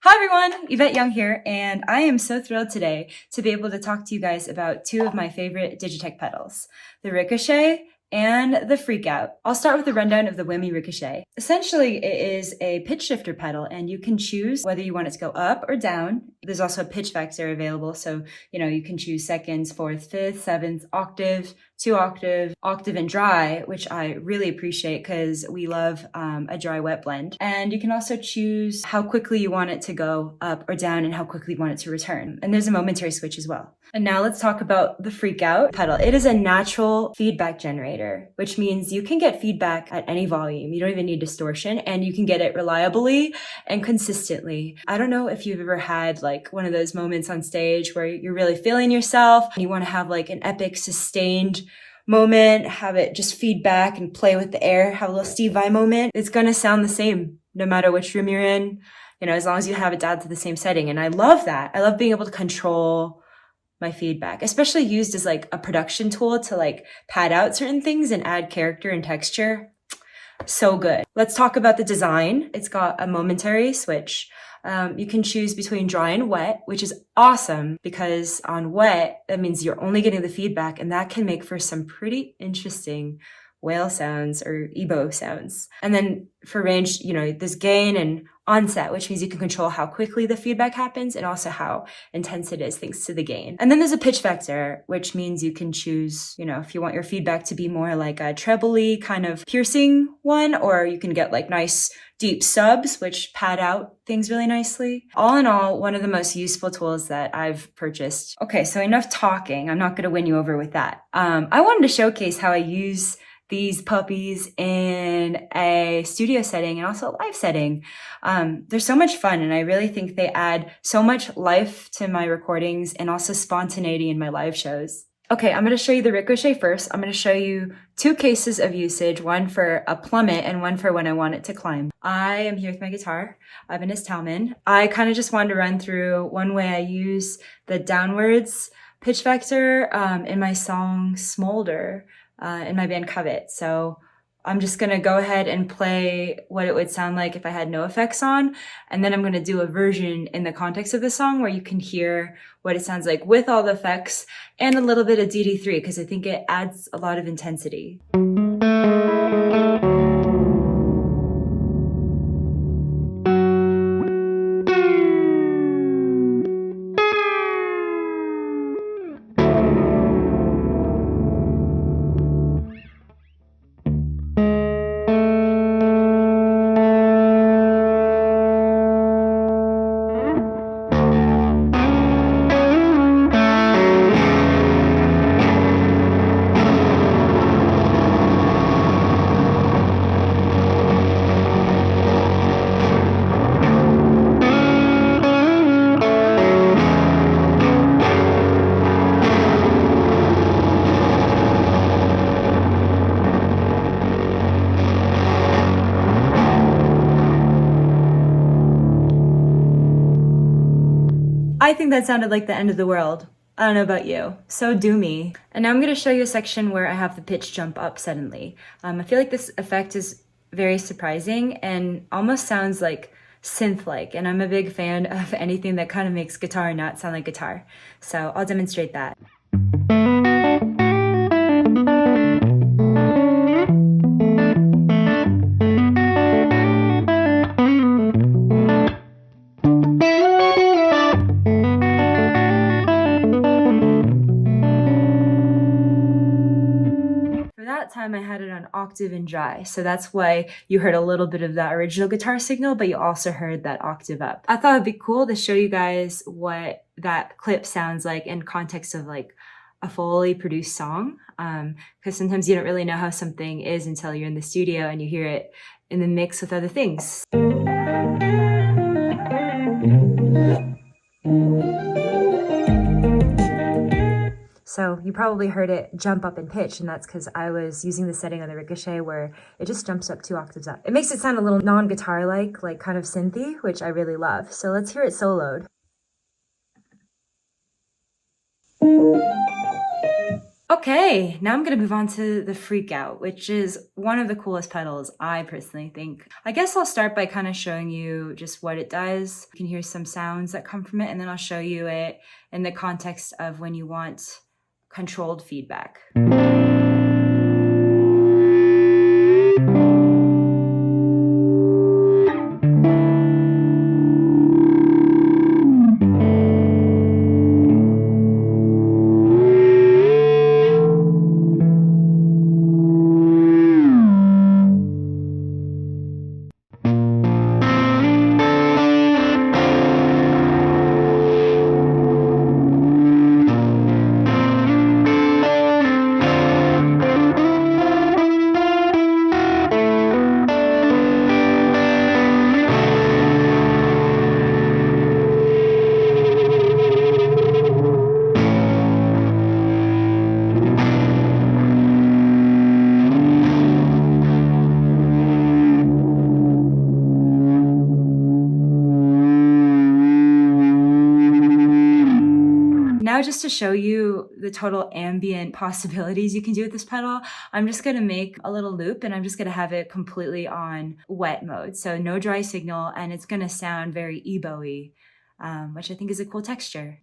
Hi everyone, Yvette Young here, and I am so thrilled today to be able to talk to you guys about two of my favorite DigiTech pedals, the Ricochet and the FreqOut. I'll start with a rundown of the Whammy Ricochet. Essentially, it is a pitch shifter pedal, and you can choose whether you want it to go up or down. There's also a pitch vector available, so you can choose seconds, fourth, fifth, seventh, octave, 2-octave, octave and dry, which I really appreciate because we love a dry wet blend. And you can also choose how quickly you want it to go up or down and how quickly you want it to return. And there's a momentary switch as well. And now let's talk about the FreqOut pedal. It is a natural feedback generator, which means you can get feedback at any volume. You don't even need distortion, and you can get it reliably and consistently. I don't know if you've ever had like one of those moments on stage where you're really feeling yourself and you want to have like an epic sustained moment, have it just feedback and play with the air, have a little Steve Vai moment. It's going to sound the same no matter which room you're in, as long as you have it dialed to the same setting. And I love that. I love being able to control my feedback, especially used as like a production tool to like pad out certain things and add character and texture. So good. Let's talk about the design. It's got a momentary switch. You can choose between dry and wet, which is awesome because on wet, that means you're only getting the feedback, and that can make for some pretty interesting whale sounds or ebo sounds. And then for range, there's gain and onset, which means you can control how quickly the feedback happens and also how intense it is thanks to the gain. And then there's a pitch vector, which means you can choose, if you want your feedback to be more like a treble-y kind of piercing one, or you can get like nice deep subs, which pad out things really nicely. All in all, one of the most useful tools that I've purchased. Okay, so enough talking. I'm not going to win you over with that. I wanted to showcase how I use these puppies in a studio setting and also a live setting. They're so much fun, and I really think they add so much life to my recordings and also spontaneity in my live shows. Okay, I'm going to show you the Ricochet first. I'm going to show you two cases of usage, one for a plummet and one for when I want it to climb. I am here with my guitar, Ibanez Talman. I kind of just wanted to run through one way I use the downwards pitch vector in my song Smolder in my band Covet. So I'm just going to go ahead and play what it would sound like if I had no effects on. And then I'm going to do a version in the context of the song where you can hear what it sounds like with all the effects and a little bit of DD3 because I think it adds a lot of intensity. I think that sounded like the end of the world. I don't know about you. So do me. And now I'm going to show you a section where I have the pitch jump up suddenly. I feel like this effect is very surprising and almost sounds like synth-like. And I'm a big fan of anything that kind of makes guitar not sound like guitar. So I'll demonstrate that. Time I had it on octave and dry, so that's why you heard a little bit of that original guitar signal, but you also heard that octave up. I thought it'd be cool to show you guys what that clip sounds like in context of like a fully produced song, because sometimes you don't really know how something is until you're in the studio and you hear it in the mix with other things. So you probably heard it jump up in pitch, and that's because I was using the setting on the Ricochet where it just jumps up 2 octaves up. It makes it sound a little non-guitar-like, like kind of synthy, which I really love. So let's hear it soloed. Okay, now I'm gonna move on to the FreqOut, which is one of the coolest pedals, I personally think. I guess I'll start by kind of showing you just what it does. You can hear some sounds that come from it, and then I'll show you it in the context of when you want controlled feedback. Now just to show you the total ambient possibilities you can do with this pedal, I'm just gonna make a little loop and I'm just gonna have it completely on wet mode. So no dry signal, and it's gonna sound very EBO-y, which I think is a cool texture.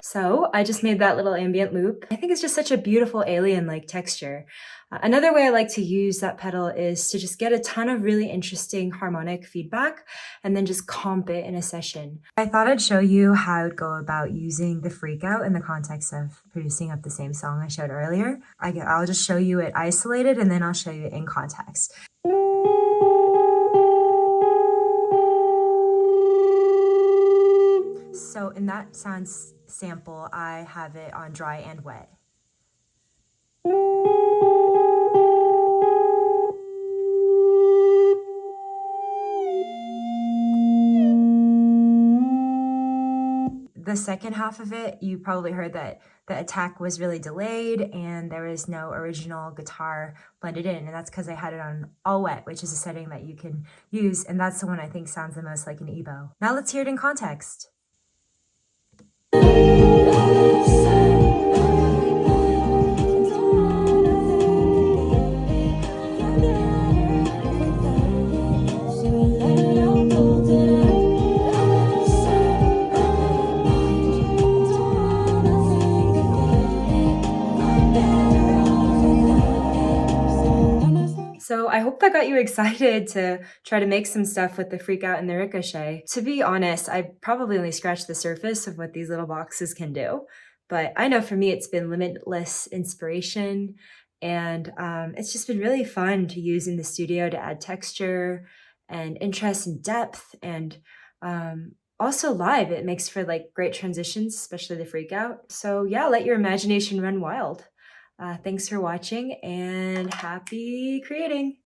So I just made that little ambient loop. I think it's just such a beautiful alien-like texture. Another way I like to use that pedal is to just get a ton of really interesting harmonic feedback and then just comp it in a session. I thought I'd show you how I would go about using the FreqOut in the context of producing up the same song I showed earlier. I'll just show you it isolated and then I'll show you it in context. So in that sounds sample, I have it on dry and wet. The second half of it, you probably heard that the attack was really delayed and there was no original guitar blended in, and that's because I had it on all wet, which is a setting that you can use, and that's the one I think sounds the most like an EBO. Now let's hear it in context. So I hope that got you excited to try to make some stuff with the FreqOut and the Ricochet. To be honest, I probably only scratched the surface of what these little boxes can do. But I know for me, it's been limitless inspiration And it's just been really fun to use in the studio to add texture and interest and depth. And also live, it makes for like great transitions, especially the freak out. So yeah, let your imagination run wild. Thanks for watching and happy creating.